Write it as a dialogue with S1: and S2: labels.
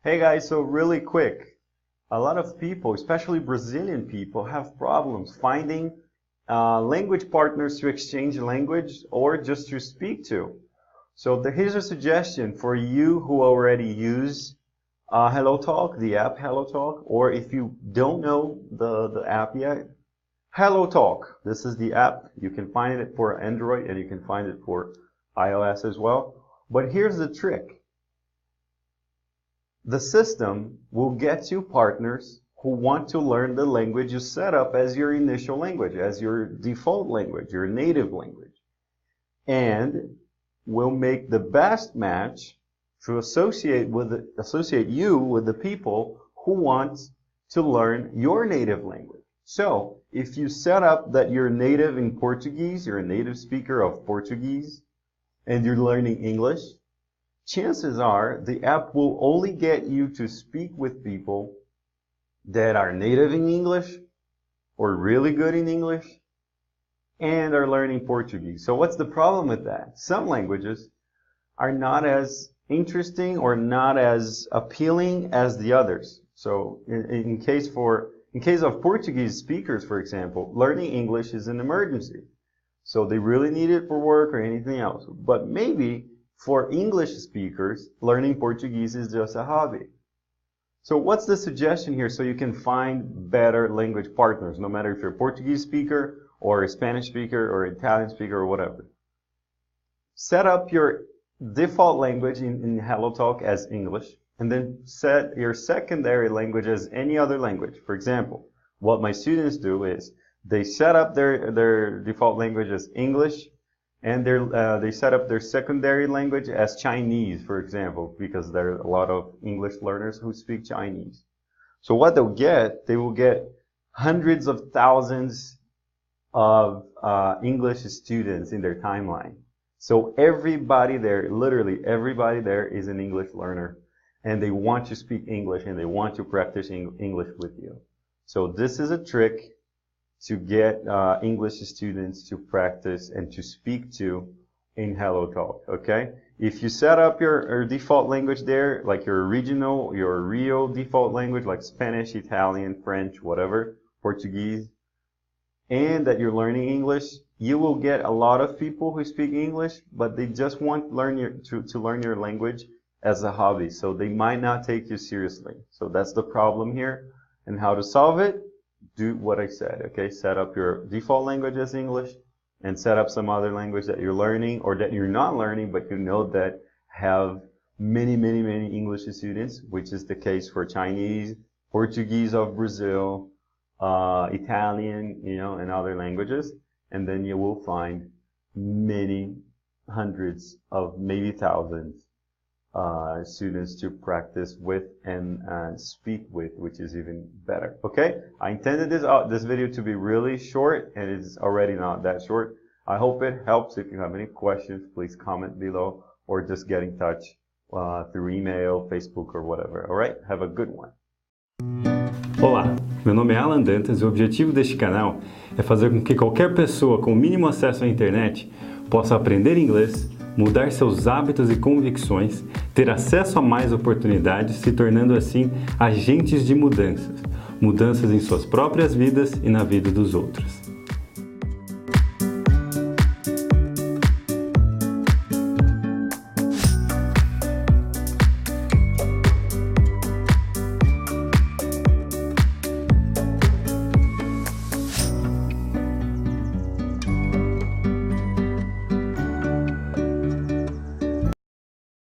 S1: Hey guys, so really quick, a lot of people, especially Brazilian people, have problems finding language partners to exchange language or just to speak to. So here's a suggestion for you who already use Hellotalk, the app Hellotalk, or if you don't know the app yet, Hellotalk. This is the app. You can find it for Android and you can find it for iOS as well. But here's the trick. The system will get you partners who want to learn the language you set up as your initial language, as your default language, your native language. And will make the best match to associate you with the people who want to learn your native language. So, if you set up that you're native in Portuguese, you're a native speaker of Portuguese, and you're learning English, chances are the app will only get you to speak with people that are native in English or really good in English and are learning Portuguese. So what's the problem with that? Some languages are not as interesting or not as appealing as the others. So in case of Portuguese speakers, for example, learning English is an emergency. So they really need it for work or anything else. But maybe for English speakers, learning Portuguese is just a hobby. So what's the suggestion here so you can find better language partners, no matter if you're a Portuguese speaker or a Spanish speaker or Italian speaker or whatever? Set up your default language in Hellotalk as English, and then set your secondary language as any other language. For example, what my students do is they set up their default language as English, and they set up their secondary language as Chinese, for example, because there are a lot of English learners who speak Chinese. So what they will get hundreds of thousands of English students in their timeline. So everybody there, literally everybody there is an English learner, and they want to speak English and they want to practice English with you. So this is a trick to get English students to practice and to speak to in Hellotalk, okay? If you set up your default language there, like your real default language, like Spanish, Italian, French, whatever, Portuguese, and that you're learning English, you will get a lot of people who speak English, but they just want to learn your language as a hobby, so they might not take you seriously. So that's the problem here. And how to solve it? Do what I said, okay? Set up your default language as English and set up some other language that you're learning or that you're not learning, but you know that have many English students, which is the case for Chinese, Portuguese of Brazil, Italian, and other languages. And then you will find many hundreds of maybe thousands students to practice with and speak with, which is even better. Okay, I intended this video to be really short, and it's already not that short. I hope it helps. If you have any questions, please comment below or just get in touch through email, Facebook, or whatever. All right, have a good one.
S2: Olá, meu nome é Alan Dantas e o objetivo deste canal é fazer com que qualquer pessoa com o mínimo acesso à internet possa aprender inglês, mudar seus hábitos e convicções, ter acesso a mais oportunidades, se tornando assim agentes de mudanças em suas próprias vidas e na vida dos outros.